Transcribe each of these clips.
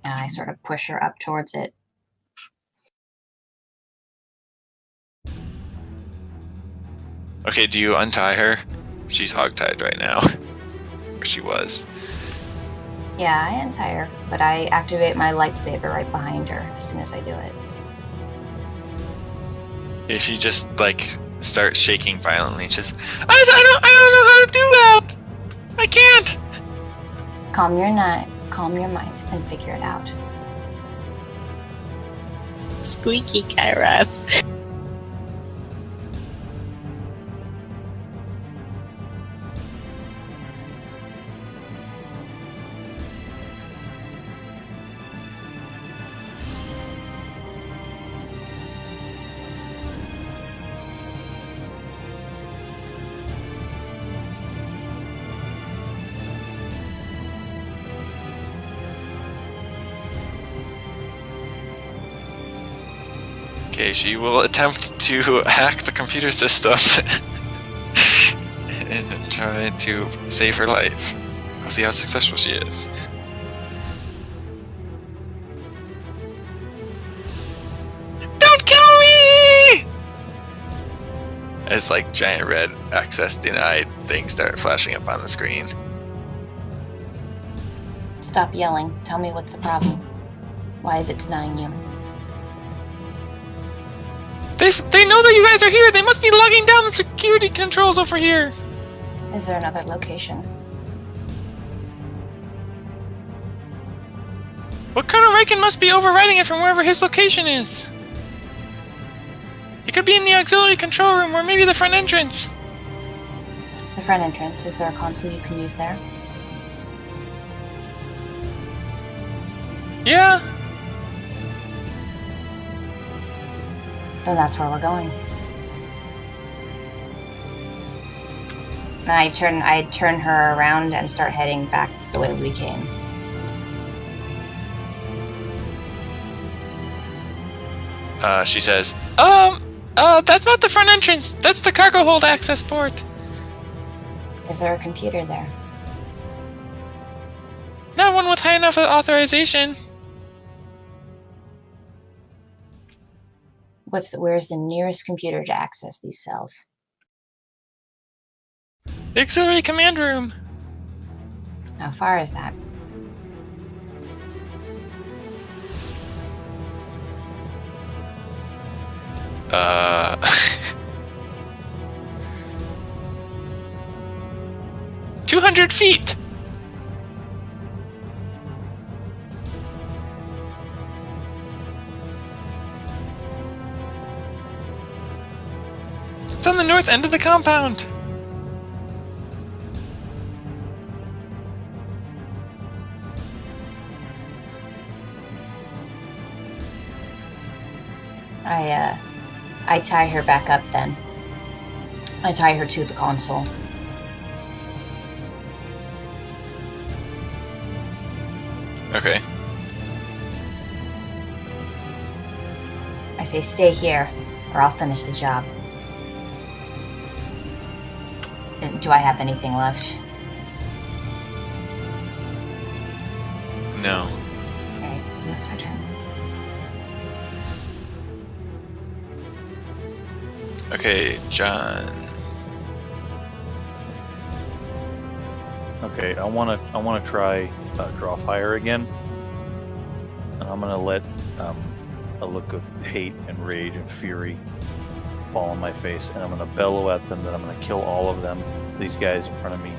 And I sort of push her up towards it. Okay, do you untie her? She's hogtied right now. Or she was. Yeah, I untie her, but I activate my lightsaber right behind her as soon as I do it. Yeah, she just starts shaking violently. Just I don't know how to do that. I can't. Calm your mind, and figure it out. Squeaky Kairos. Okay, she will attempt to hack the computer system and try to save her life. I'll see how successful she is. Don't kill me! As giant red access denied things start flashing up on the screen. Stop yelling. Tell me what's the problem. Why is it denying you? They know that you guys are here. They must be logging down the security controls over here. Is there another location? Well, Colonel Riken must be overriding it from wherever his location is. It could be in the auxiliary control room or maybe the front entrance. The front entrance. Is there a console you can use there? Yeah. Then that's where we're going. And I turn her around and start heading back the way we came. She says, that's not the front entrance. That's the cargo hold access port. Is there a computer there? Not one with high enough authorization. Where's the nearest computer to access these cells? The auxiliary command room. How far is that? Uh... 200 feet. It's on the north end of the compound. I tie her back up then. I tie her to the console. Okay. I say stay here, or I'll finish the job. Do I have anything left? No. Okay, that's my turn. Okay, John. Okay, I wanna try draw fire again, and I'm gonna let a look of hate and rage and fury fall on my face, and I'm gonna bellow at them that I'm gonna kill all of them, these guys in front of me,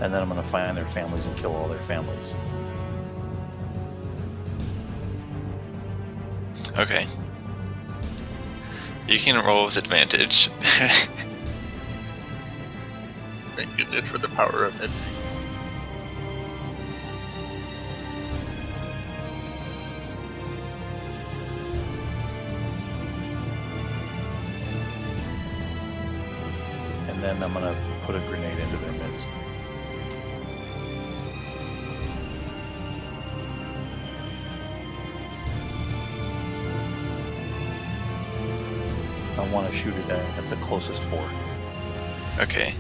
and then I'm gonna find their families and kill all their families. Okay. You can roll with advantage. Thank goodness for the power of it. And then I'm gonna put a grenade into their midst. I want to shoot it at the closest four. Okay.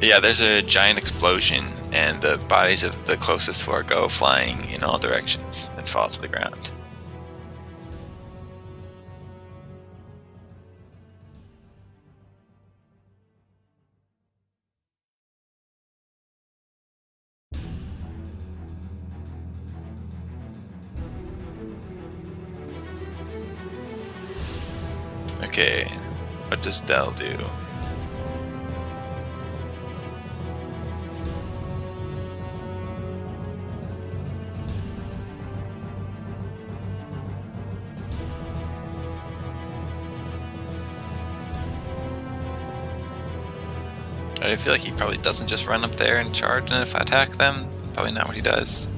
Yeah, there's a giant explosion, and the bodies of the closest four go flying in all directions and fall to the ground. Okay, what does Dell do? I feel like he probably doesn't just run up there and charge and attack them. Probably not what he does.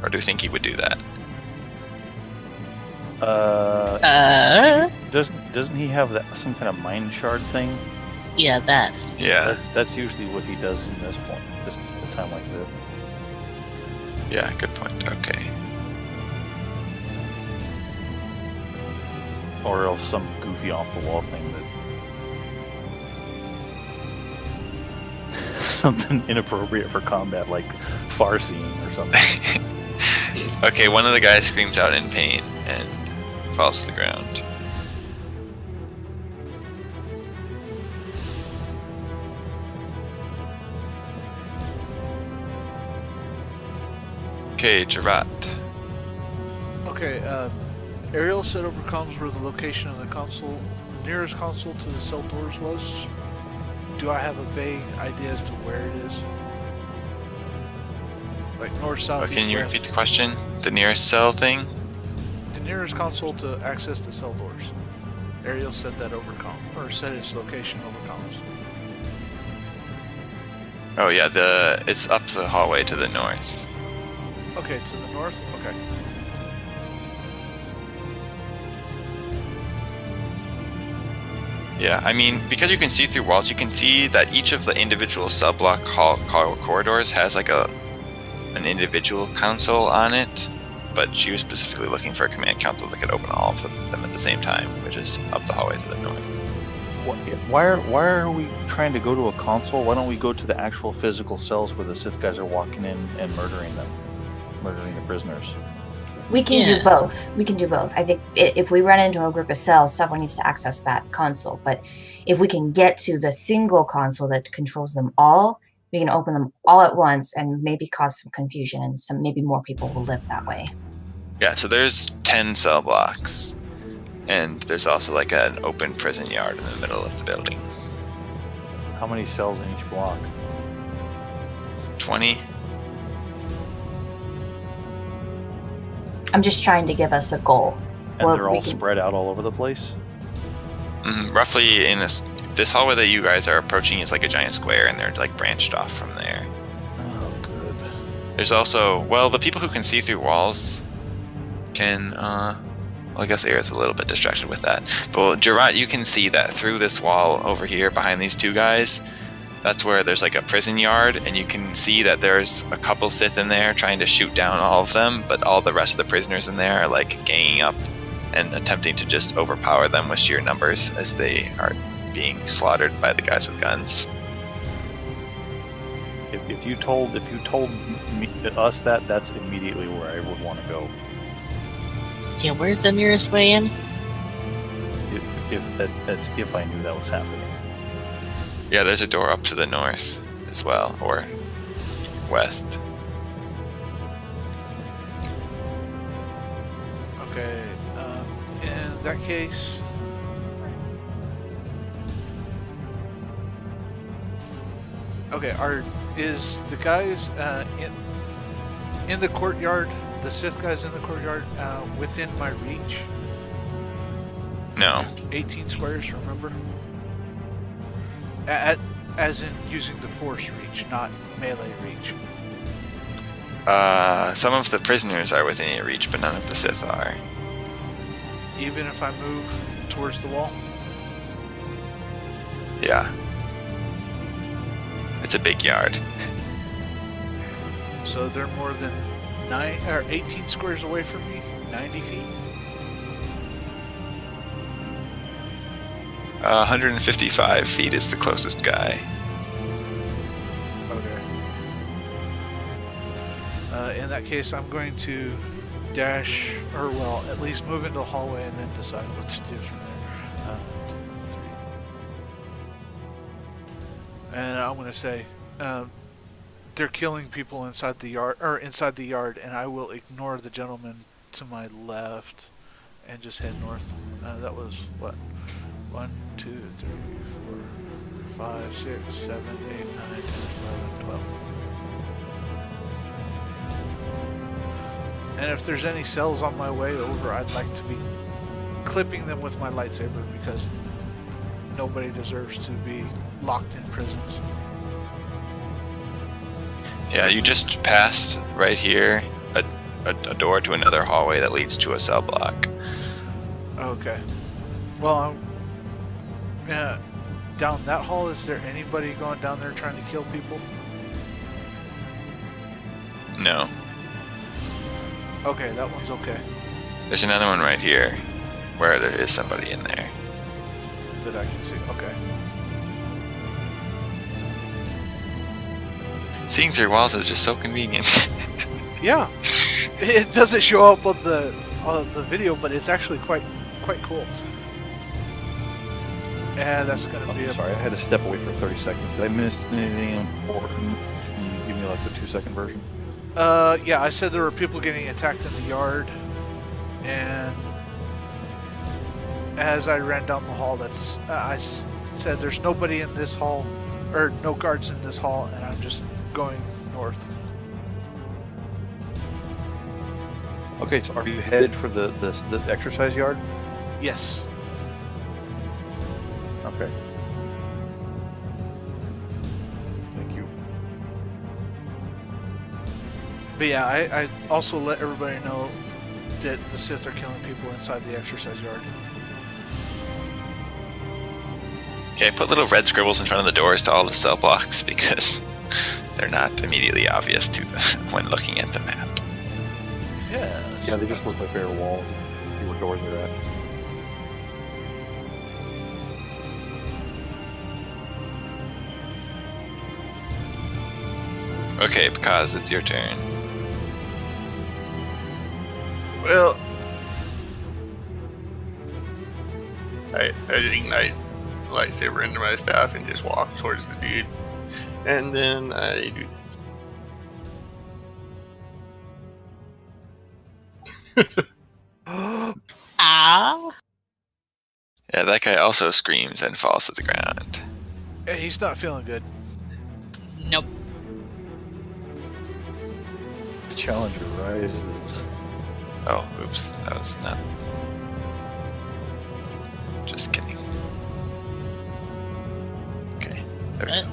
Or do you think he would do that? Doesn't he have that some kind of mind shard thing? Yeah, that. Yeah, That's usually what he does in this point, this a time like this. yeah, good point. Okay. Or else some goofy off the wall thing that something inappropriate for combat, like farseeing or something. Okay, one of the guys screams out in pain and falls to the ground. Okay, Gerard. Okay, Ariel said over comms where the location of the console, the nearest console to the cell doors was. Do I have a vague idea as to where it is? Like north, south, Can east, you west? repeat the question? The nearest cell thing? The nearest console to access the cell doors. Ariel said that over comm, or said its location over comms. Oh yeah, it's up the hallway to the north. Okay, to the north? Okay. Yeah, I mean, because you can see through walls, you can see that each of the individual sub-block corridors has like an individual console on it, but she was specifically looking for a command console that could open all of them at the same time, which is up the hallway to the north. Why are we trying to go to a console? Why don't we go to the actual physical cells where the Sith guys are walking in and murdering the prisoners? We can Yeah. do both. We can do both. I think if we run into a group of cells, someone needs to access that console. But if we can get to the single console that controls them all, we can open them all at once and maybe cause some confusion, and maybe more people will live that way. Yeah, so there's 10 cell blocks, and there's also like an open prison yard in the middle of the building. How many cells in each block? 20? I'm just trying to give us a goal. And Well, they're we all can- spread out all over the place? Roughly in this hallway that you guys are approaching is like a giant square, and they're like branched off from there. Oh, good. There's also, well, the people who can see through walls can, well, I guess Aira's a little bit distracted with that. But Gerard, you can see that through this wall over here behind these two guys, that's where there's like a prison yard, and you can see that there's a couple Sith in there trying to shoot down all of them, but all the rest of the prisoners in there are like ganging up and attempting to just overpower them with sheer numbers as they are being slaughtered by the guys with guns. If you told us that, that's immediately where I would want to go. Yeah, where's the nearest way in? That's if I knew that was happening. Yeah, there's a door up to the north as well, or west. Okay, in that case... Okay, is the guys in the courtyard, the Sith guys in the courtyard, within my reach? No. 18 squares, remember? As in using the force reach, not melee reach. Some of the prisoners are within your reach, but none of the Sith are. Even if I move towards the wall? Yeah. It's a big yard. So they're more than 18 squares away from me? 90 feet? 155 feet is the closest guy. Okay. In that case, I'm going to dash, or well, at least move into the hallway and then decide what to do from there. 2, 3. And I'm going to say, they're killing people inside the yard, and I will ignore the gentleman to my left and just head north. That was what? 1, 2, 3, 4, 5, 6, 7, 8, 9, 10, 11, 12. And if there's any cells on my way over, I'd like to be clipping them with my lightsaber because nobody deserves to be locked in prisons. Yeah, you just passed right here a door to another hallway that leads to a cell block. Okay. Well, down that hall, is there anybody going down there trying to kill people? No. Okay, that one's okay. There's another one right here where there is somebody in there. That I can see. Okay. Seeing through walls is just so convenient. Yeah. It doesn't show up on the video, but it's actually quite cool. And that's gonna be Sorry, I had to step away for 30 seconds. Did I miss anything important? Can you give me like the 2-second version? Yeah, I said there were people getting attacked in the yard, and as I ran down the hall, I said there's nobody in this hall, or no guards in this hall, and I'm just going north. Okay, so are you headed for the exercise yard? Yes. Okay. Thank you. But yeah, I also let everybody know that the Sith are killing people inside the exercise yard. Okay, put little red scribbles in front of the doors to all the cell blocks because they're not immediately obvious to when looking at the map. Yeah. Yeah, they just look like bare walls. See where doors are at. Okay, because it's your turn. Well, I ignite the lightsaber into my staff and just walk towards the dude. And then I do this. Ah. Yeah, that guy also screams and falls to the ground. Hey, he's not feeling good. Nope. The challenger rises. Oh, oops, that was not. Just kidding. Okay, there we go.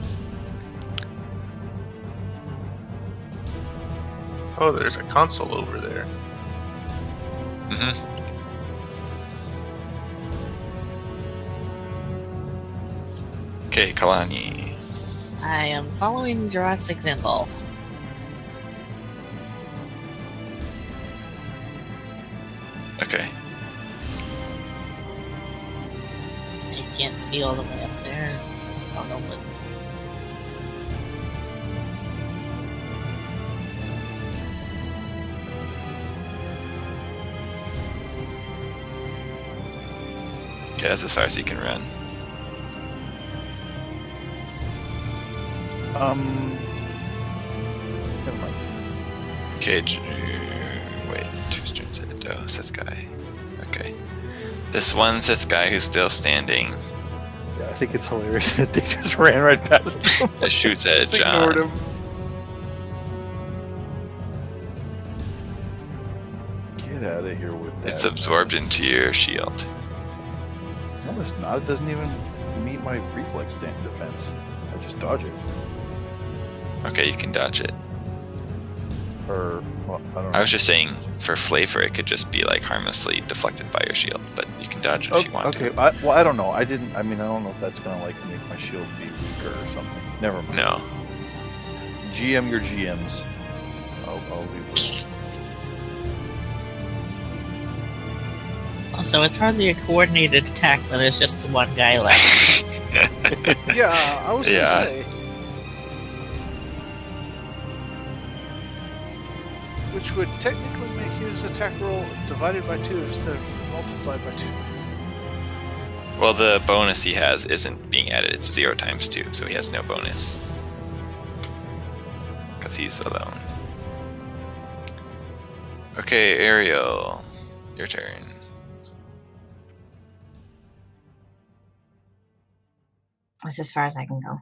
Oh, there's a console over there. Mm-hmm. Okay, Kalani. I am following Gerard's example. Okay. I can't see all the way up there. I don't know what. Okay, that's as far as you can run. Never mind. Okay, wait, whose turn is it? Oh, Sith guy. Okay. This one Sith guy who's still standing Yeah, I think it's hilarious that they just ran right past him. that shoots at Just ignored John. him. Get out of here with that. It's absorbed into your shield. No, it's not. It doesn't even meet my reflex defense. I just dodge it. Okay, you can dodge it. Or, well, I don't know. I was just saying, for flavor, it could just be like harmlessly deflected by your shield, but you can dodge it if you want okay, to. well, I don't know. I don't know if that's gonna like make my shield be weaker or something. Never mind. No. GM your GMs. I'll leave it. So it's hardly a coordinated attack when there's just the one guy left. Yeah, I was Yeah. gonna say. Which would technically make his attack roll divided by 2 instead of multiplied by 2. Well, the bonus he has isn't being added. It's 0 times 2, so he has no bonus. Because he's alone. Okay, Ariel. Your turn. That's as far as I can go.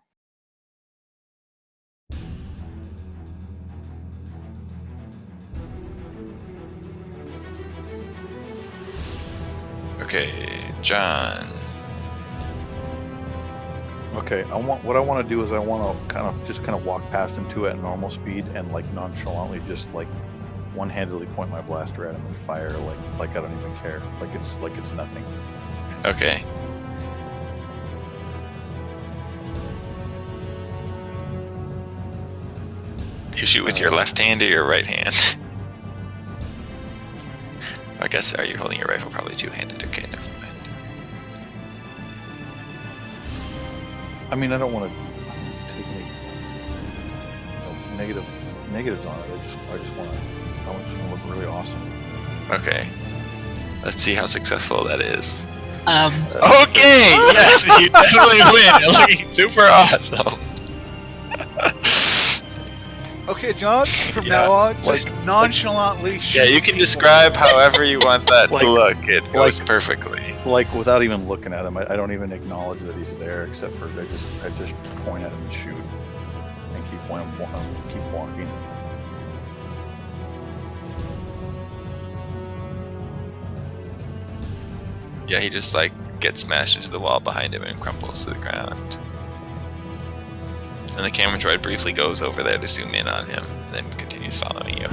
Okay, John. Okay, what I want to do is I want to kind of walk past him two at normal speed and like nonchalantly just like one-handedly point my blaster at him and fire like I don't even care, like it's nothing. Okay. You shoot with your left hand or your right hand? I guess, are you holding your rifle probably two-handed? Okay, never mind. I mean, I don't want to take any negatives on it. I just want to look really awesome. Okay. Let's see how successful that is. Okay, yes, you definitely win. You're looking super awesome. Okay, John, from Yeah, now on, just nonchalantly shoot. Yeah, you can people. describe however you want that Like- to look. It goes like- perfectly. Like without even looking at him, I don't even acknowledge that he's there, except for I just point at him and shoot, and keep walking. Yeah, he just like gets smashed into the wall behind him and crumples to the ground. And the camera droid briefly goes over there to zoom in on him, and then continues following you.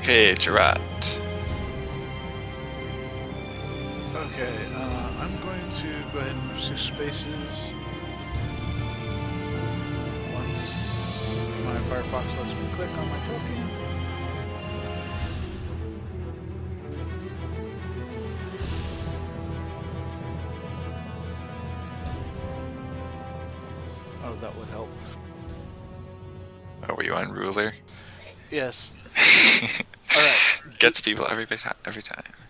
Okay, Gerard. Okay, I'm going to go ahead and move 6 spaces. Once my Firefox lets me click on my token. Oh, that would help. Oh, were you on ruler? Yes. Alright. Gets people every time.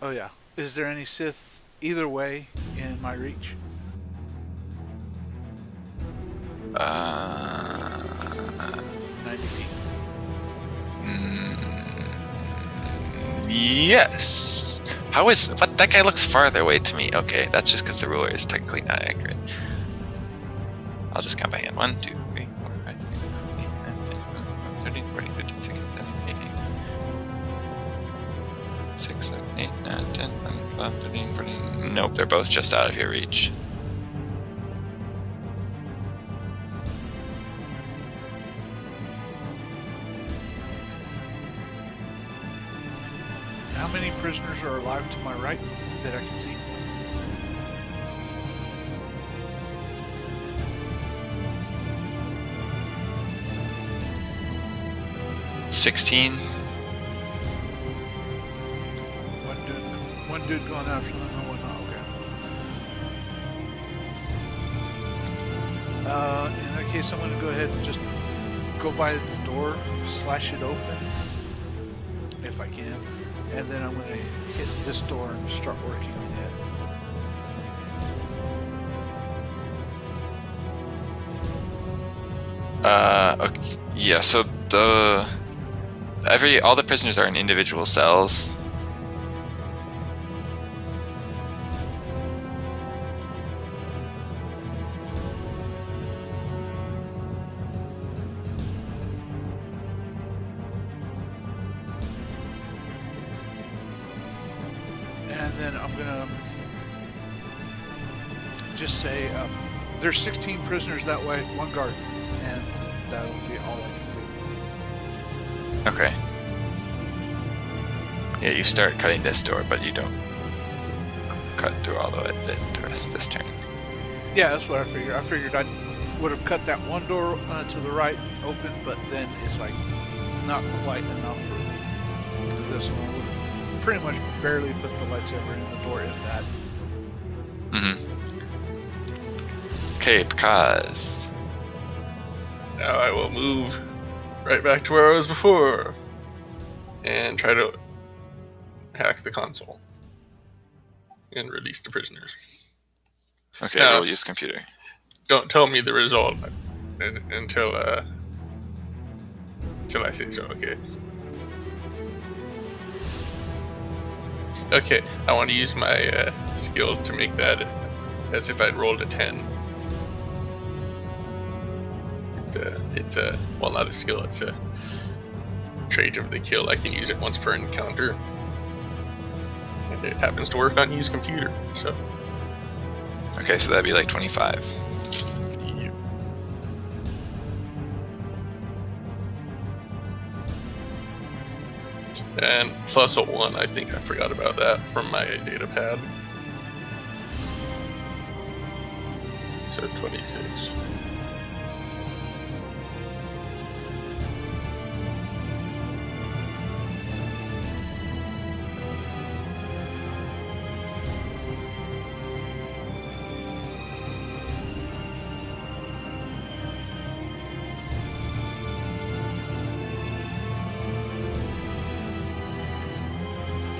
Oh, yeah. Is there any Sith either way in my reach? Uh, 90 feet. Yes. How is what? That guy looks farther away to me. Okay, that's just because the ruler is technically not accurate. I'll just count by hand. 1, 2, 3, 4, 5, 6, 7, 8, 9, 10, 11, 13, 14, 15, 16, 17, 18. 6, 7, 8, 9, 10, 11, 12, 13, 14. Nope, they're both just out of your reach. How many prisoners are alive to my right that I can see? $16. One dude going after them and one not. Okay. In that case, I'm going to go ahead and just go by the door, slash it open, if I can, and then I'm going to hit this door and start working on it. Okay. Yeah, so all the prisoners are in individual cells. And then I'm going to just say, There's 16 prisoners that way, 1 guard, and that'll be all I can do. Okay. Yeah, you start cutting this door, but you don't cut through all of it the rest of this turn. Yeah, that's what I figured. I figured I would have cut that one door to the right open, but then it's like not quite enough for this one. I would have pretty much barely put the lightsaber in the door, if that. Mm-hmm. Okay, because Now I will move right back to where I was before and try to hack the console and release the prisoners. okay, Now- we'll use computer. Don't tell me the result until I say so. Okay. Okay, I want to use my skill to make that as if I'd rolled a 10. It's a well, not a skill. It's a trait of the kill. I can use it once per encounter, and it happens to work on use computer. So. Okay, so that'd be like 25. Yep. And plus a 1, I think I forgot about that from my data pad. So 26.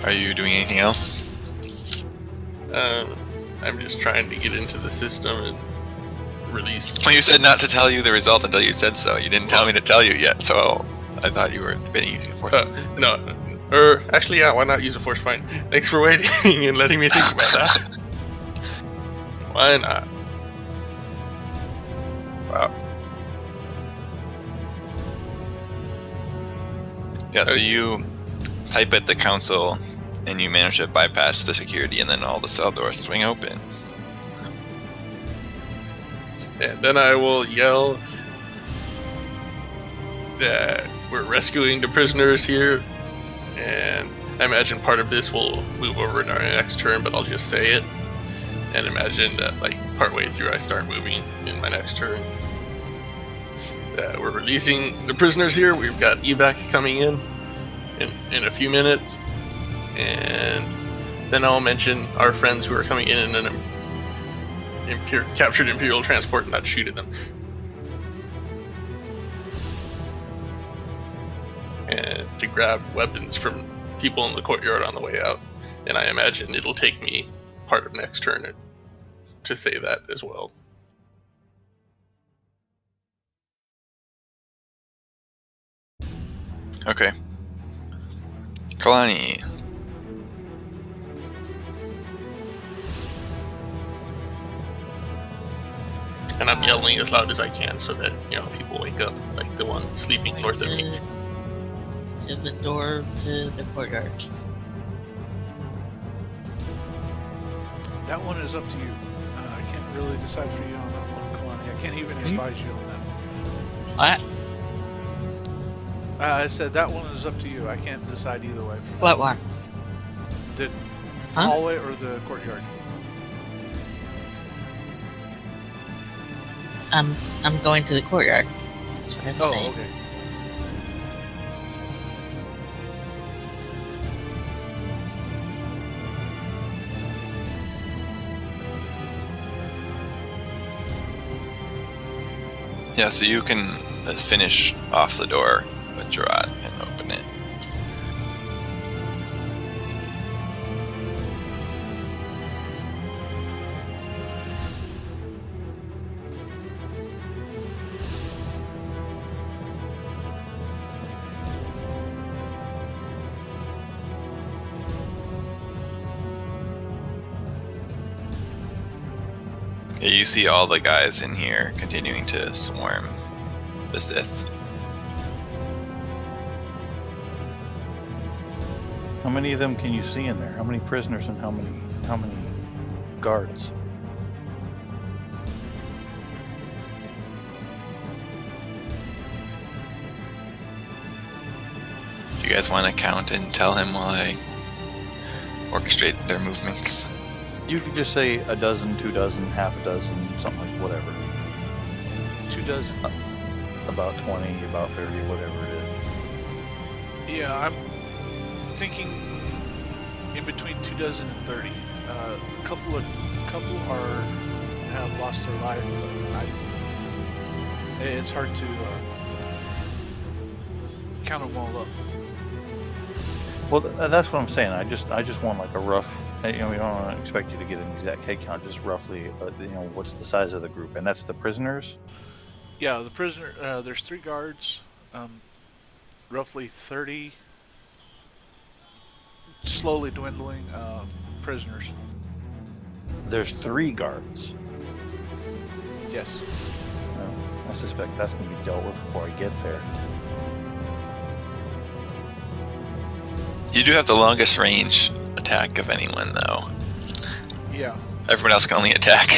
Are you doing anything else? I'm just trying to get into the system and release. Well, you said not to tell you the result until you said so. You didn't tell me to tell you yet, so I thought you were being using a force. No, actually, yeah. Why not use a force point? Thanks for waiting and letting me think about that. Why not? Wow. Yeah, so you type at the council, and you manage to bypass the security, and then all the cell doors swing open. And then I will yell that we're rescuing the prisoners here. And I imagine part of this will move over in our next turn, but I'll just say it. And imagine that, like, partway through I start moving in my next turn. We're releasing the prisoners here. We've got evac coming in a few minutes. And then I'll mention our friends who are coming in an captured Imperial transport and not shoot at them. And to grab weapons from people in the courtyard on the way out. And I imagine it'll take me part of next turn to say that as well. Okay. Kalani. And I'm yelling as loud as I can so that, people wake up, like the one sleeping north of me. To the door to the courtyard. That one is up to you. I can't really decide for you on that one, Kalani. I can't even advise you on that. What? I said that one is up to you. I can't decide either way. What one? The Huh? hallway or the courtyard? I'm going to the courtyard. That's what I'm saying. okay. Yeah, so you can finish off the door with Gerard and open it. Yeah, you see all the guys in here continuing to swarm the Sith. How many of them can you see in there? How many prisoners and how many guards? You guys want to count and tell him while I orchestrate their movements? You could just say a dozen, 2 dozen, half a dozen, something like whatever. 2 dozen. About 20, about 30, whatever it is. Yeah, I'm thinking in between 2 dozen and 30. A couple have lost their life, but it's hard to count them all up. Well, that's what I'm saying. I just want like a rough. We don't expect you to get an exact head count, just roughly. What's the size of the group, and that's the prisoners. Yeah, the prisoner. There's 3 guards, roughly 30, slowly dwindling prisoners. There's 3 guards. Yes. I suspect that's going to be dealt with before I get there. You do have the longest range attack of anyone, though. Yeah. Everyone else can only attack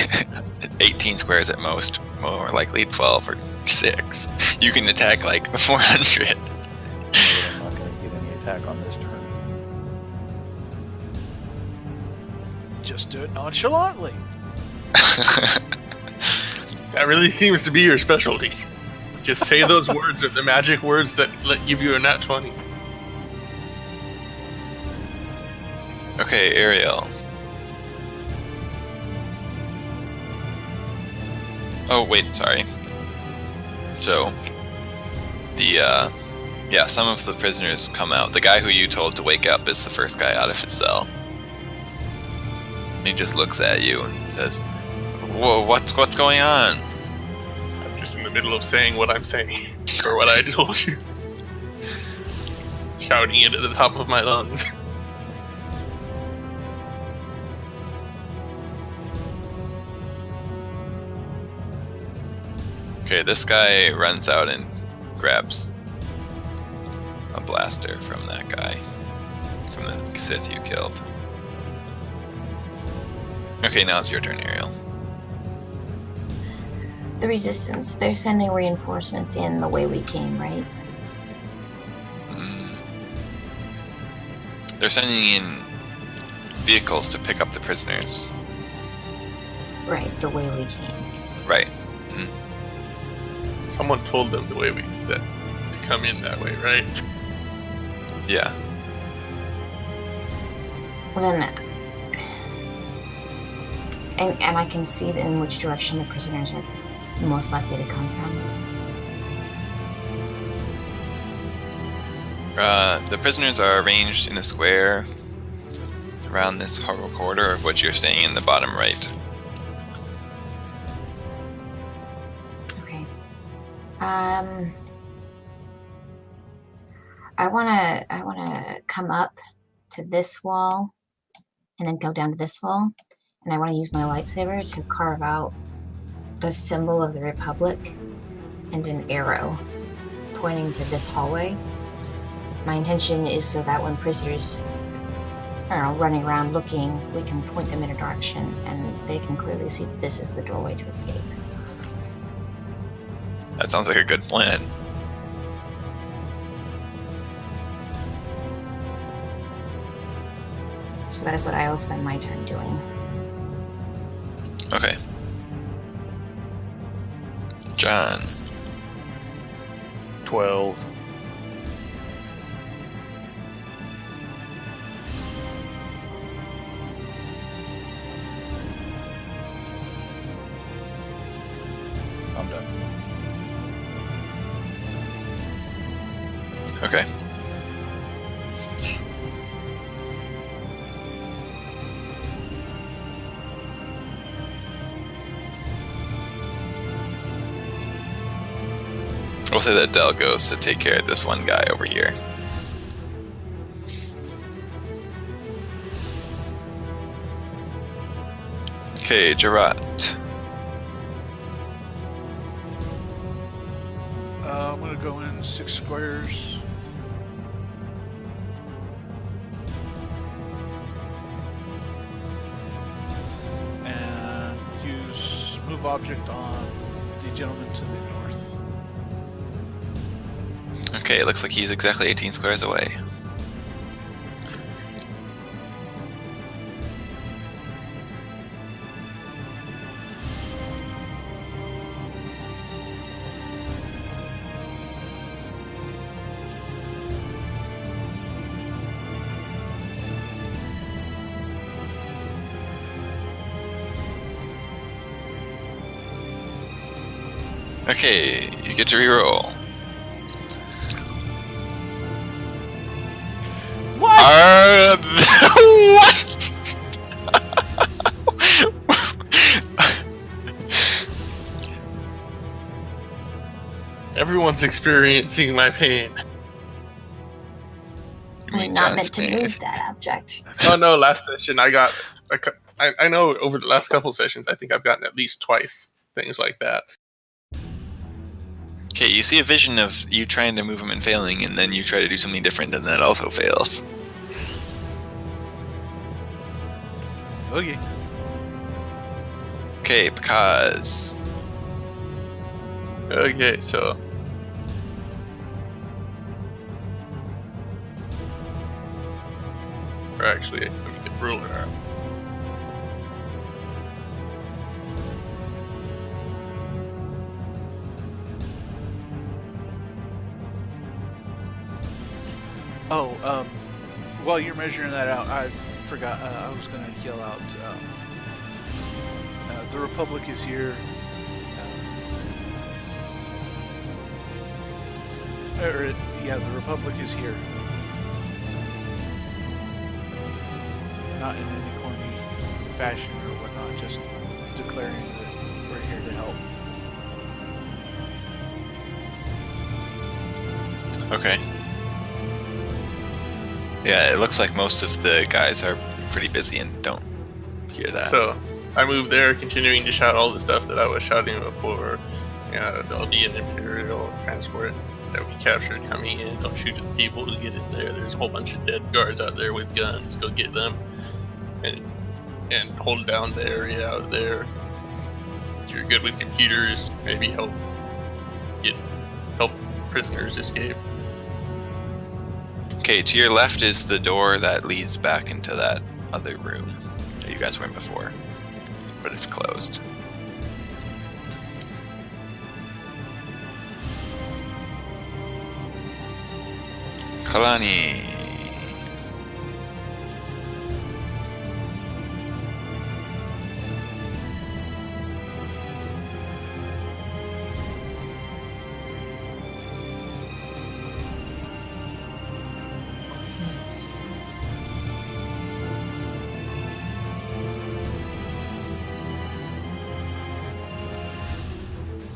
18 squares at most. More likely 12 or 6. You can attack like 400. I'm not going to get any attack on this turn. Just do it nonchalantly. That really seems to be your specialty. Just say those words are the magic words that give you a nat 20. Okay, Ariel. Oh, wait, sorry. So, some of the prisoners come out. The guy who you told to wake up is the first guy out of his cell. He just looks at you and says, "Whoa, what's going on?" I'm just in the middle of saying what I'm saying, or what I told you. Shouting it at the top of my lungs. Okay, this guy runs out and grabs a blaster from that guy, from the Sith you killed. Okay, now it's your turn, Ariel. The Resistance, they're sending reinforcements in the way we came, right? They're sending in vehicles to pick up the prisoners. Right, the way we came. Right. Someone told them the way to come in that way, right? Yeah. Well, then, and I can see in which direction the prisoners are most likely to come from. The prisoners are arranged in a square around this horrible corridor of which you're staying in the bottom right. Okay. I wanna come up to this wall and then go down to this wall, and I want to use my lightsaber to carve out the symbol of the Republic and an arrow pointing to this hallway. My intention is so that when prisoners are running around looking, we can point them in a direction and they can clearly see that this is the doorway to escape. That sounds like a good plan. So that is what I will spend my turn doing. Okay. John. 12. I'm done. Okay. We'll say that Del goes to take care of this one guy over here. Okay, Jarat. I'm gonna go in 6 squares. And use move object on the gentleman to the north. Okay, it looks like he's exactly 18 squares away. Okay, you get to reroll. What? What? Everyone's experiencing my pain. You We're mean not John's meant to pain. move that object. Oh no, last session I got. I know over the last couple sessions, I think I've gotten at least twice things like that. Okay, you see a vision of you trying to move him and failing, and then you try to do something different, and that also fails. Okay. Okay, because Okay, so or actually, let me get the ruler out. Oh, while you're measuring that out, I forgot. I was gonna yell out. The Republic is here. The Republic is here. Not in any corny fashion or whatnot. Just declaring that we're here to help. okay. Yeah, it looks like most of the guys are pretty busy and don't hear that. So I moved there, continuing to shout all the stuff that I was shouting before. There'll be an Imperial transport that we captured coming in. Don't shoot at the people who get in there. There's a whole bunch of dead guards out there with guns. Go get them and hold down the area out there. If you're good with computers, maybe help prisoners escape. Okay, to your left is the door that leads back into that other room that you guys were in before, but it's closed. Kalani.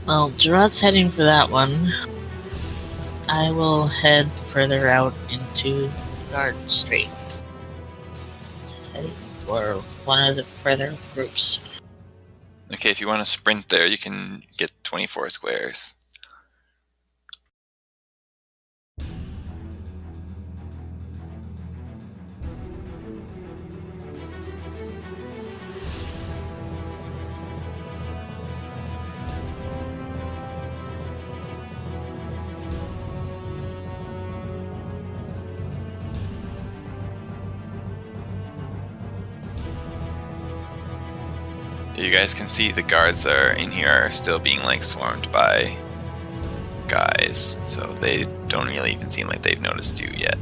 Well, Gerard's heading for that one. I will head further out into Garden Street. Heading for one of the further groups. Okay, if you want to sprint there, you can get 24 squares. You guys can see the guards that are in here are still being like swarmed by guys, so they don't really even seem like they've noticed you yet.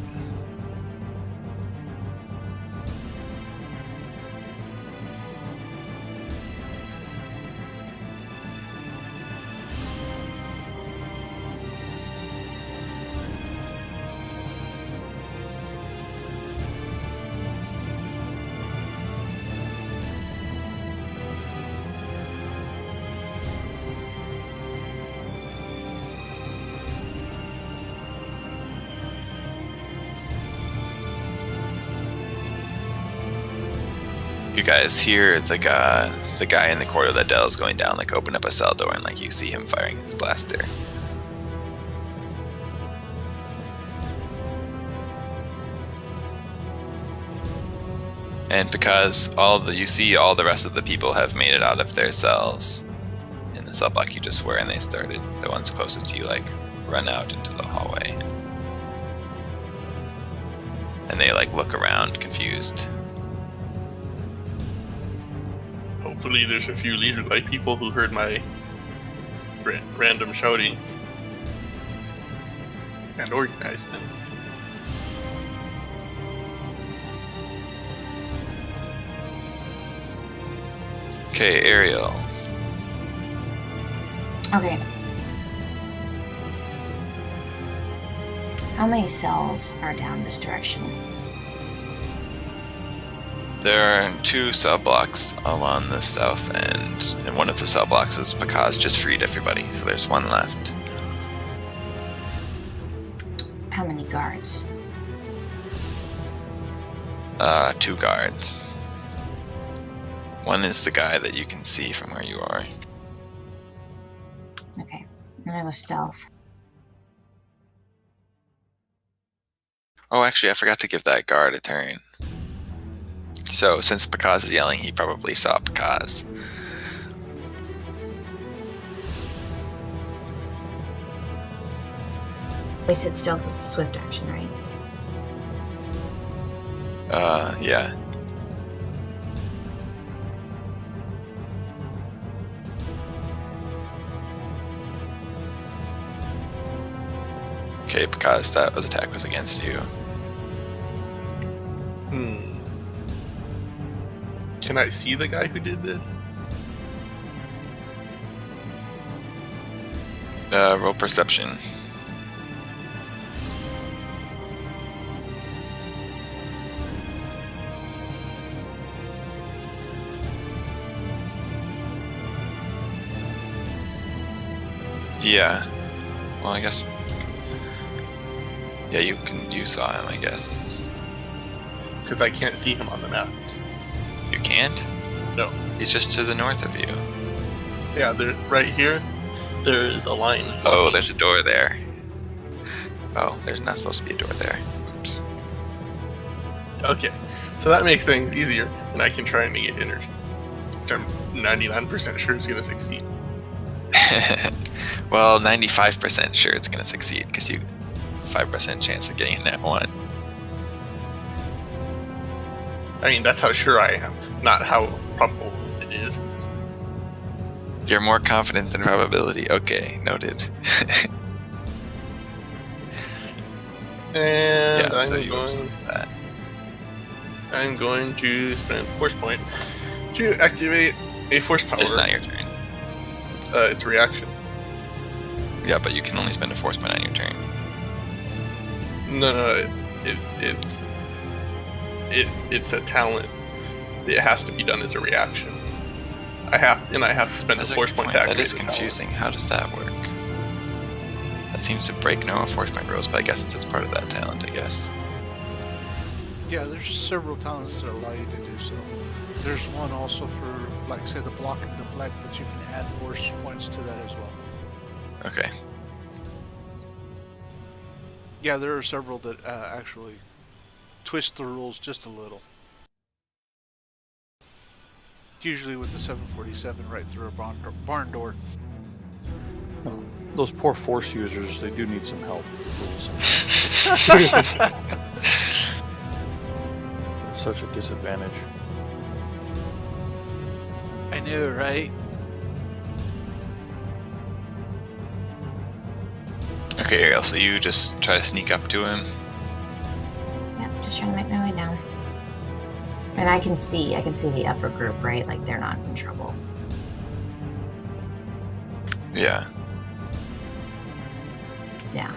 You guys hear the guy in the corridor that Dell's going down like open up a cell door, and like you see him firing his blaster. And because you see all the rest of the people have made it out of their cells in the cell block you just were in, they started, the ones closest to you, like run out into the hallway. And they like look around, confused. Hopefully, there's a few leader-like people who heard my random shouting and organized them. Okay, Ariel. Okay. How many cells are down this direction? There are 2 cell blocks along the south end, and one of the cell blocks is Pakaz just freed everybody, so there's 1 left. How many guards? 2 guards. One is the guy that you can see from where you are. Okay. I'm gonna go stealth. Oh, actually, I forgot to give that guard a turn. So, since Pakaz is yelling, he probably saw Pakaz. They said stealth was a swift action, right? Yeah. Okay, Pakaz, that attack was against you. Can I see the guy who did this? Roll perception. Yeah. Well, I guess. Yeah, you saw him, I guess. Because I can't see him on the map. You can't? No. He's just to the north of you. Yeah, right here, there is a line. Oh, there's a door there. Oh, there's not supposed to be a door there. Oops. Okay, so that makes things easier, and I can try and make it enter. Which I'm 99% sure is going to succeed. Well, 95% sure it's going to succeed, because you 5% chance of getting that one. I mean, that's how sure I am, not how probable it is. You're more confident than probability. Okay, noted. And Yeah, so you I'm going to spend force point to activate a force power. It's not your turn. It's a reaction. Yeah, but you can only spend a force point on your turn. No, it's a talent. It has to be done as a reaction. I have to spend a force point to activate. That is confusing. How does that work? That seems to break normal force point rules, but I guess it's part of that talent, I guess. Yeah, there's several talents that allow you to do so. There's one also for, like, say, the block and deflect, that you can add force points to that as well. Okay. Yeah, there are several that actually twist the rules just a little. Usually with the 747 right through a barn door. Oh, those poor force users, they do need some help with the rules. It's such a disadvantage. I know, right? Okay, Ariel, so you just try to sneak up to him. Yep, just trying to make my way down. And I can see the upper group, right? Like, they're not in trouble. Yeah. Yeah.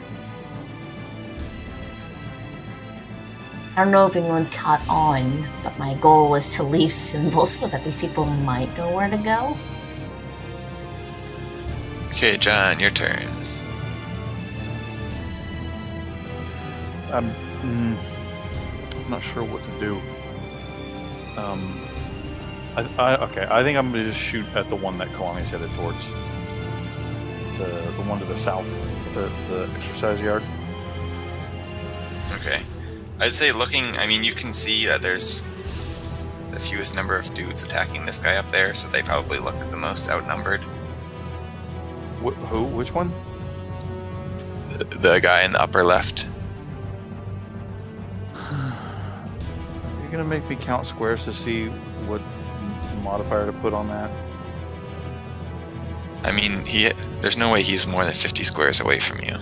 I don't know if anyone's caught on, but my goal is to leave symbols so that these people might know where to go. Okay, John, your turn. I'm not sure what to do. Okay, I think I'm gonna just shoot at the one that Kalani's headed towards. The one to the south, the exercise yard. Okay. I'd say I mean, you can see that there's the fewest number of dudes attacking this guy up there, so they probably look the most outnumbered. Who? Which one? The guy in the upper left. gonna make me count squares to see what modifier to put on that? I mean, there's no way he's more than 50 squares away from you.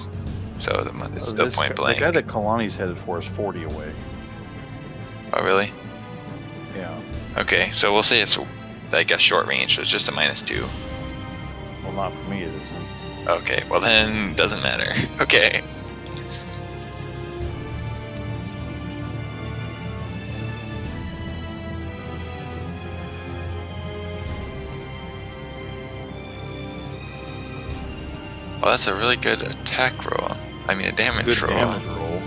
So it's still This point guy- blank. The guy that Kalani's headed for is 40 away. Oh, really? Yeah. Okay, so we'll say it's, I guess, short range, so it's just a -2. Well, not for me, it isn't. Okay, well then, doesn't matter. Okay. Well, that's a really good attack roll. I mean, a damage Good roll. damage roll.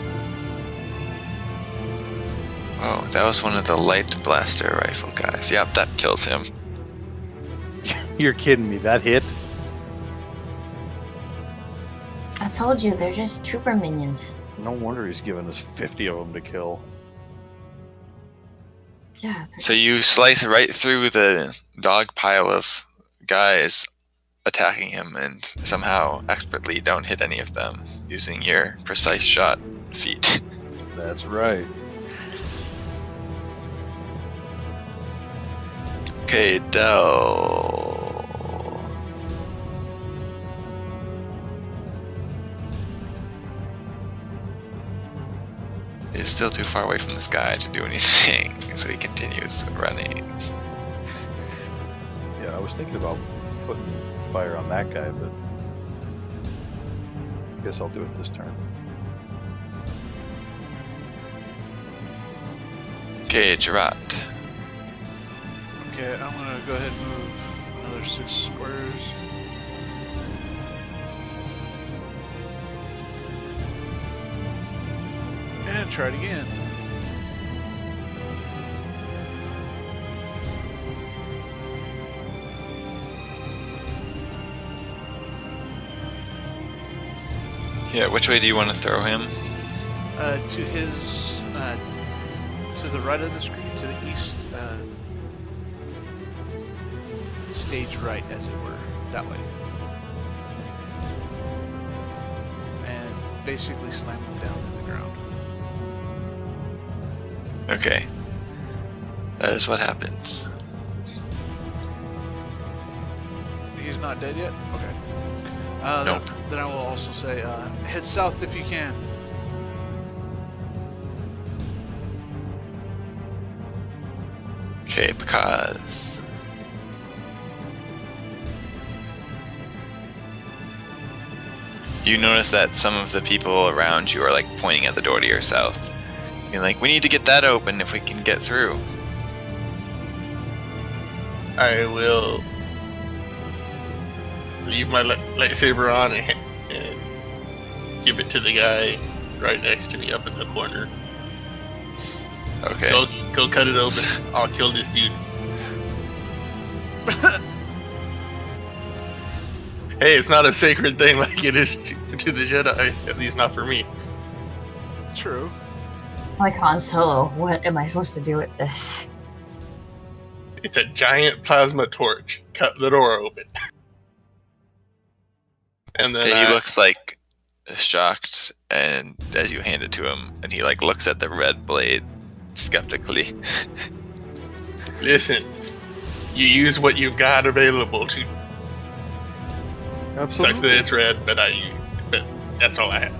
Oh, that was one of the light blaster rifle guys. Yep, that kills him. You're kidding me. That hit? I told you, they're just trooper minions. No wonder he's given us 50 of them to kill. Yeah. they're So just- you slice right through the dog pile of guys attacking him and somehow expertly don't hit any of them using your precise shot feat. That's right. Okay, Dell. He's still too far away from this guy to do anything, so he continues running. Yeah, I was thinking about putting fire on that guy, but I guess I'll do it this turn. Okay, Gerard. Okay, I'm gonna go ahead and move another 6 squares. And try it again. Yeah, which way do you want to throw him? To his, to the right of the screen, to the east, stage right, as it were, that way. And basically slam him down to the ground. Okay. That is what happens. He's not dead yet? Okay. Nope. Then I will also say, head south if you can. Okay, because you notice that some of the people around you are like pointing at the door to your south. You're like, we need to get that open if we can get through. I will leave my lightsaber on and give it to the guy right next to me up in the corner. Okay. Go cut it open. I'll kill this dude. Hey, it's not a sacred thing like it is to the Jedi. At least not for me. True. Like Han Solo, what am I supposed to do with this? It's a giant plasma torch. Cut the door open. And then Okay, he looks like shocked, and as you hand it to him, and he like looks at the red blade skeptically. listen. You use what you've got available to. Absolutely. Sucks that it's red, but that's all I have.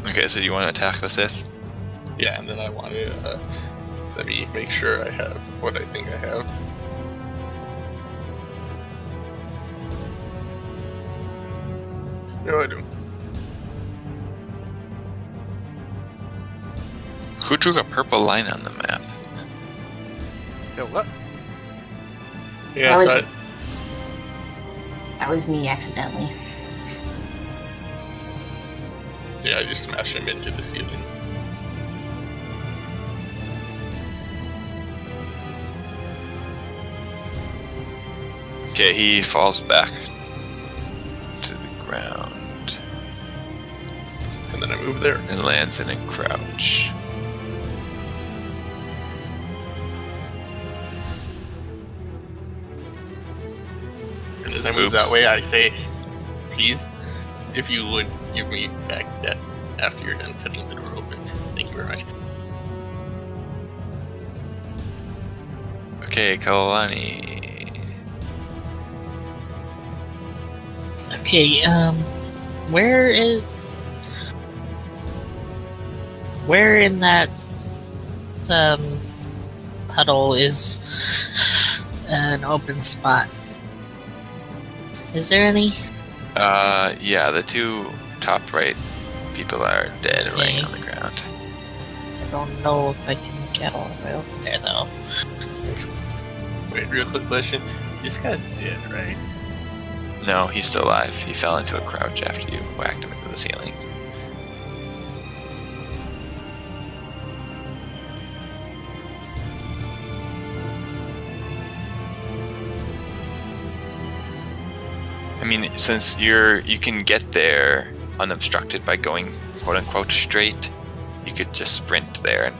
Okay, so you want to attack the Sith? Yeah, and then I want to let me make sure I have what I think I have. No, I don't. Who drew a purple line on the map? Yo, what? Yeah, That so was- That was me accidentally. I just smashed him into the ceiling. Okay, he falls back to the ground And then I move there. and lands in a crouch. And as I move Oops. that way, I say, please, if you would give me back that after you're done cutting the door open. Thank very much. Okay, Kalani. Okay, where in that huddle is an open spot? Is there any? Yeah, the two top right people are dead, laying Okay. on the ground. I don't know if I can get all the way over there though. Wait, real quick question. This guy's dead, right? No, he's still alive. He fell into a crouch after you whacked him into the ceiling. I mean, since you can get there unobstructed by going quote unquote straight, you could just sprint there and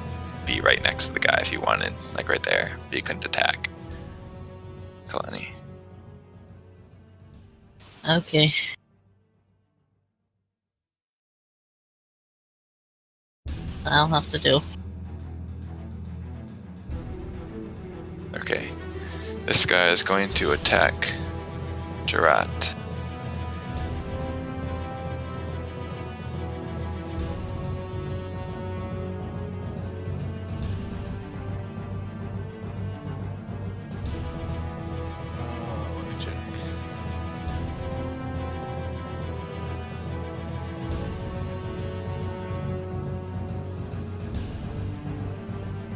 be right next to the guy if you wanted, like right there. But you couldn't attack. Kalani. Okay. I'll have to do. Okay. This guy is going to attack Jarat. Let me check.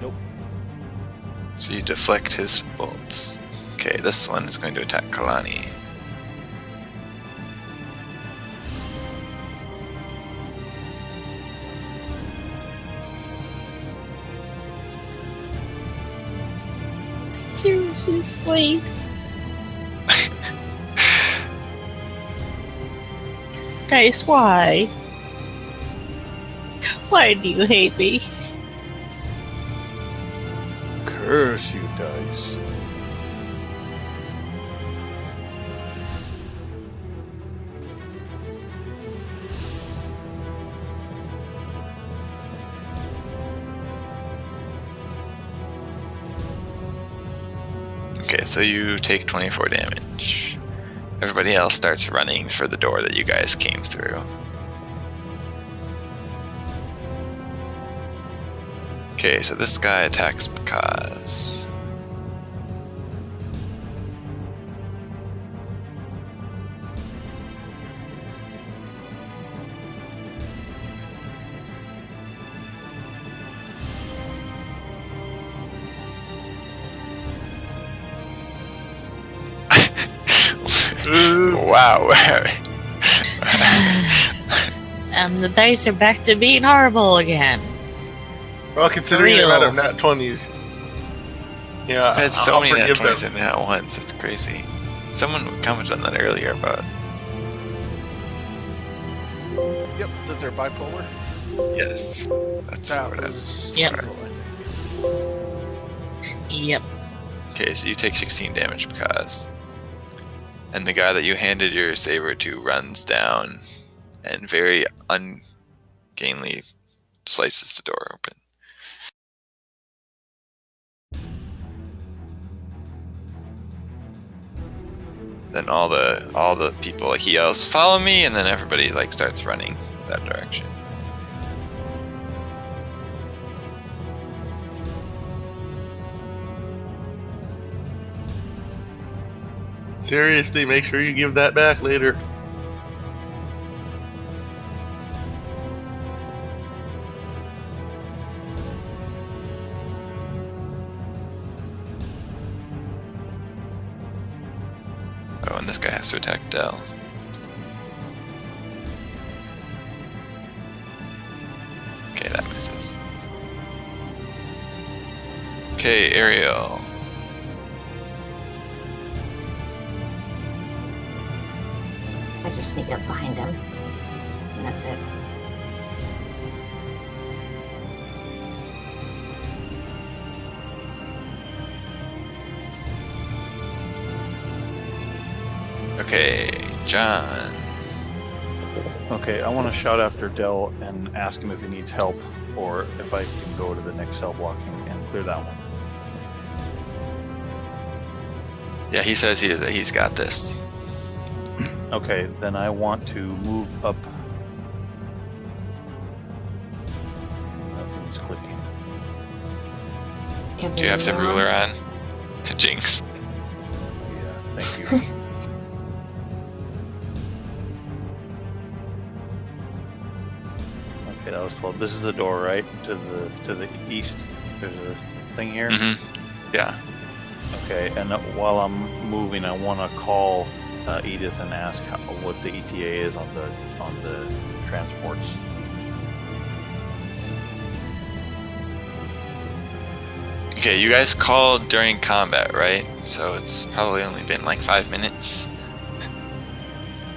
Nope. So you deflect his bolts. Okay, this one is going to attack Kalani. Seriously? Guys, why? Why do you hate me? Curse you, dice. Okay, so you take 24 damage. Everybody else starts running for the door that you guys came through. Okay, so this guy attacks Bakaz. Wow. And the dice are back to being horrible again. Well, considering the amount of Reals. nat 20s, yeah, I've had so I'll many nat forgive 20s them. in that once. It's crazy. Someone commented on that earlier about. Yep, that they're bipolar. Yes. That's That what it is. was Yep. April, I think. Yep. Okay, so you take 16 damage because. And the guy that you handed your saber to runs down and very ungainly slices the door open. Then all the people, like, he yells, "Follow me!" and then everybody like starts running that direction. Seriously, make sure you give that back later. Oh, and this guy has to attack Dell. Okay, that misses. Okay, Ariel. I just sneaked up behind him. And that's it. Okay, John. Okay, I want to shout after Dell and ask him if he needs help, or if I can go to the next cell block and clear that one. Yeah, he says he's got this. Okay, then I want to move up. Nothing's clicking. Do you have the ruler on? Jinx. Yeah, thank you. Okay, that was 12. This is the door, right? To the east. There's a thing here. Yeah. Okay, and while I'm moving, I want to call Edith and ask what the ETA is on the transports. Okay, you guys called during combat, right? So it's probably only been like 5 minutes.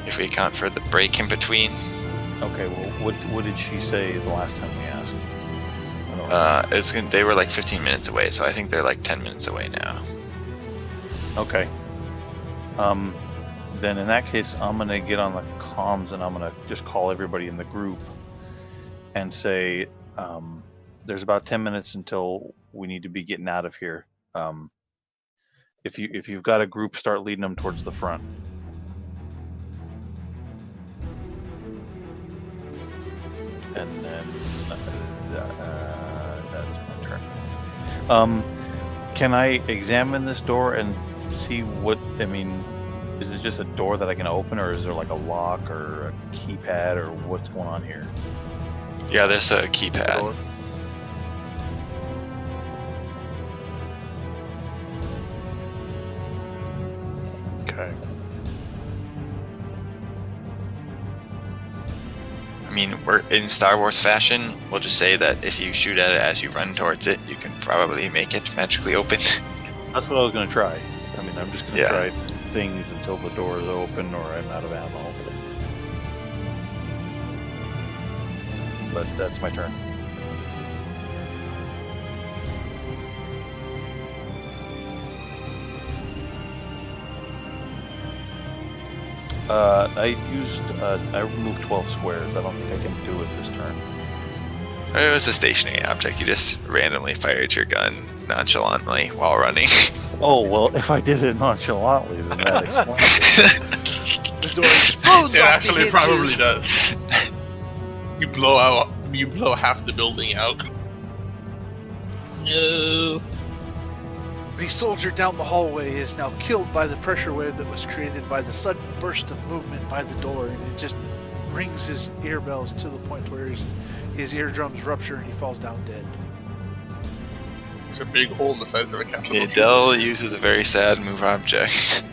If we account for the break in between. Okay, well, what did she say the last time we asked? They were like 15 minutes away, so I think they're like 10 minutes away now. Okay. Then in that case, I'm gonna get on the comms and I'm gonna just call everybody in the group and say, there's about 10 minutes until we need to be getting out of here. If you've got a group, start leading them towards the front. And then that's my turn. Can I examine this door and see what, I mean, is it just a door that I can open, or is there like a lock or a keypad, or what's going on here? Yeah, there's a keypad. Okay. I mean, we're in Star Wars fashion. We'll just say that if you shoot at it as you run towards it, you can probably make it magically open. That's what I was going to try. I mean, I'm just going to Yeah. try things until the door is open or I'm out of ammo. But that's my turn. I removed 12 squares. I don't think I can do it this turn. It was a stationary object. You just randomly fired your gun nonchalantly while running. Oh, well, if I did it nonchalantly, then that explains it. The door explodes It off actually the probably hinges. does. You blow half the building out. No. The soldier down the hallway is now killed by the pressure wave that was created by the sudden burst of movement by the door, and it just rings his ear bells to the point where his eardrums rupture and he falls down dead. There's a big hole in the size of a capital. Adele uses a very sad move object.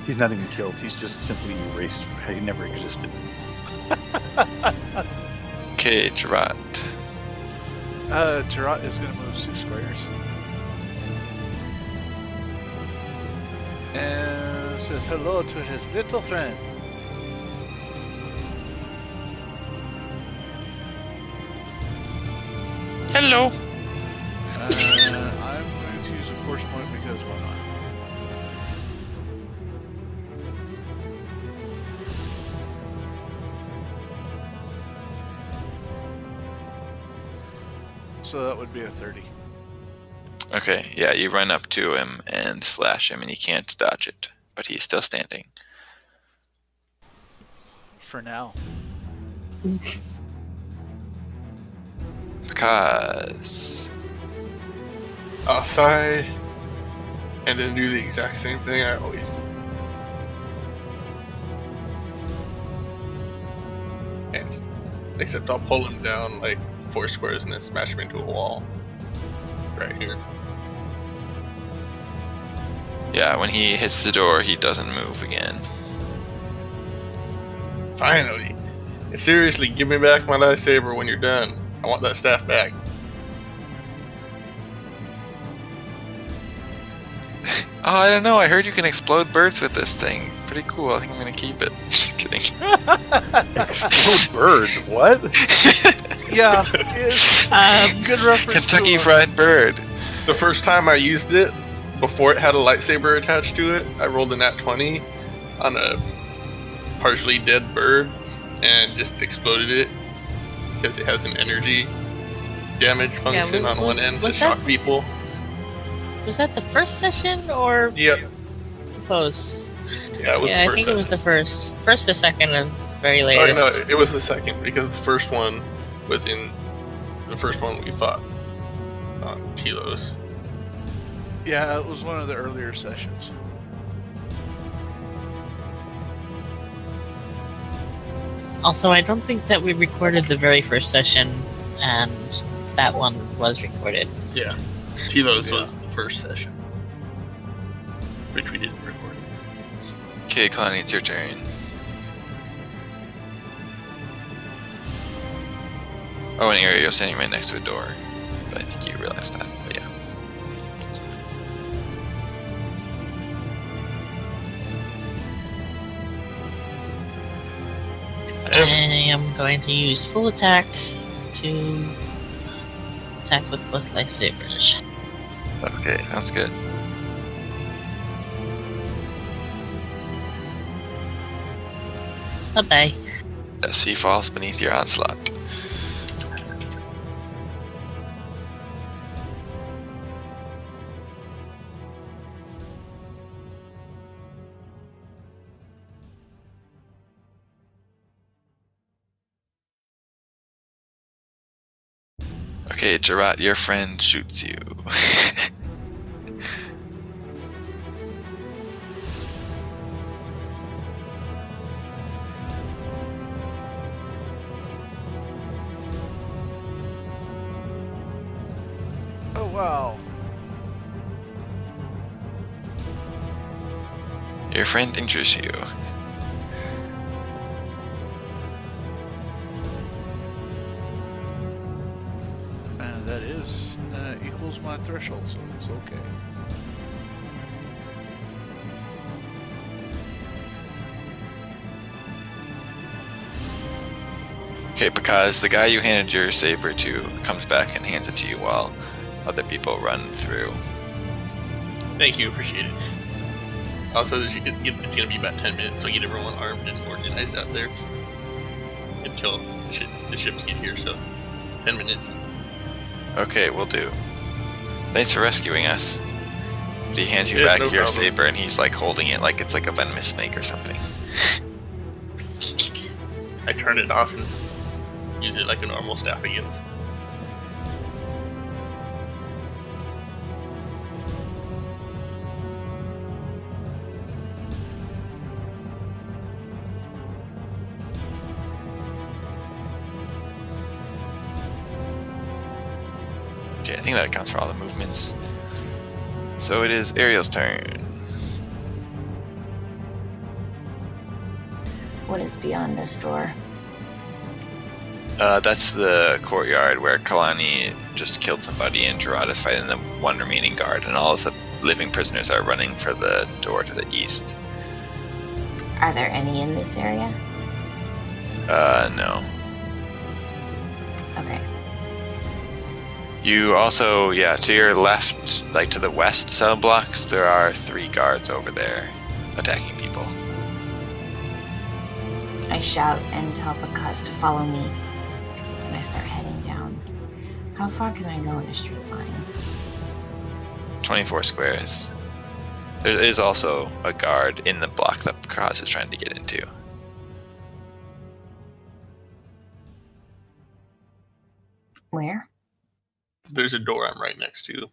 He's not even killed. He's just simply erased. He never existed. Okay, Gerard. Gerard is going to move 6 squares. And says hello to his little friend. Hello. I'm going to use a force point because why not? So that would be a 30. Okay, yeah, you run up to him and slash him, and he can't dodge it, but he's still standing. For now. Because I'll sigh and then do the exact same thing I always do. And except I'll pull him down like 4 squares and then smash him into a wall. Right here. yeah, when he hits the door, he doesn't move again. Finally. Seriously, give me back my lightsaber when you're done. I want that staff back. Oh, I don't know. I heard you can explode birds with this thing. Pretty cool. I think I'm gonna keep it. Just kidding. Explode birds? What? Yeah, it's good reference. Kentucky to Fried Bird. The first time I used it, before it had a lightsaber attached to it, I rolled a nat 20 on a partially dead bird, and just exploded it because it has an energy damage function on one end to shock people. Was that the first session or Yep. post? Yeah, it was the I first think session. it was the first or second, and very Oh, latest. no, it was the second because the first one was in the first one we fought Telos. Yeah, it was one of the earlier sessions. Also, I don't think that we recorded the very first session, and that one was recorded. Yeah, Telos was the first session, which we didn't record. Okay, Kalani, it's your turn. Oh, and Ariel, you're standing right next to a door. But I think you realized that, but yeah. I am going to use full attack to attack with both lightsabers. Okay, sounds good. Bye-bye. Yes, he falls beneath your onslaught. Okay, Jarat, your friend shoots you. Oh wow. Your friend injures you. And that is equals my threshold, so it's okay. Okay, because the guy you handed your saber to comes back and hands it to you while other people run through. Thank you, appreciate it. Also, it's going to be about 10 minutes, so get everyone armed and organized out there until the ships get here. So, 10 minutes. Okay, we'll do. Thanks for rescuing us. He hands you Yes, back no your problem. saber and he's like holding it like it's like a venomous snake or something. I turn it off and use it like a normal staff again. Okay, I think that accounts for all the movements. So it is Ariel's turn. What is beyond this door? That's the courtyard where Kalani just killed somebody and Gerard is fighting the one remaining guard, and all of the living prisoners are running for the door to the east. Are there any in this area? No. Okay. You also, yeah, to your left, like to the west cell blocks, there are 3 guards over there attacking people. I shout and tell Bakaz to follow me. And I start heading down. How far can I go in a straight line? 24 squares. There is also a guard in the block that Kaz is trying to get into. Where? There's a door I'm right next to.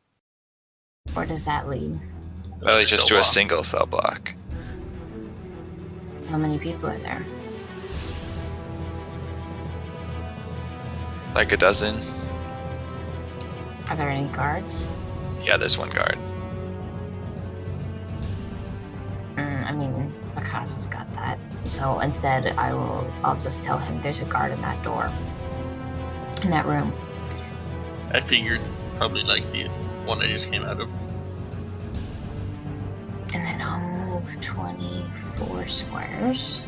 Where does that lead? Well, just to a Cell single cell block. How many people are there? Like a dozen. Are there any guards? Yeah, there's 1 guard. I mean, Bakaz has got that. So instead, I'll just tell him there's a guard in that door. In that room. I figured probably like the one I just came out of. And then I'll move 24 squares.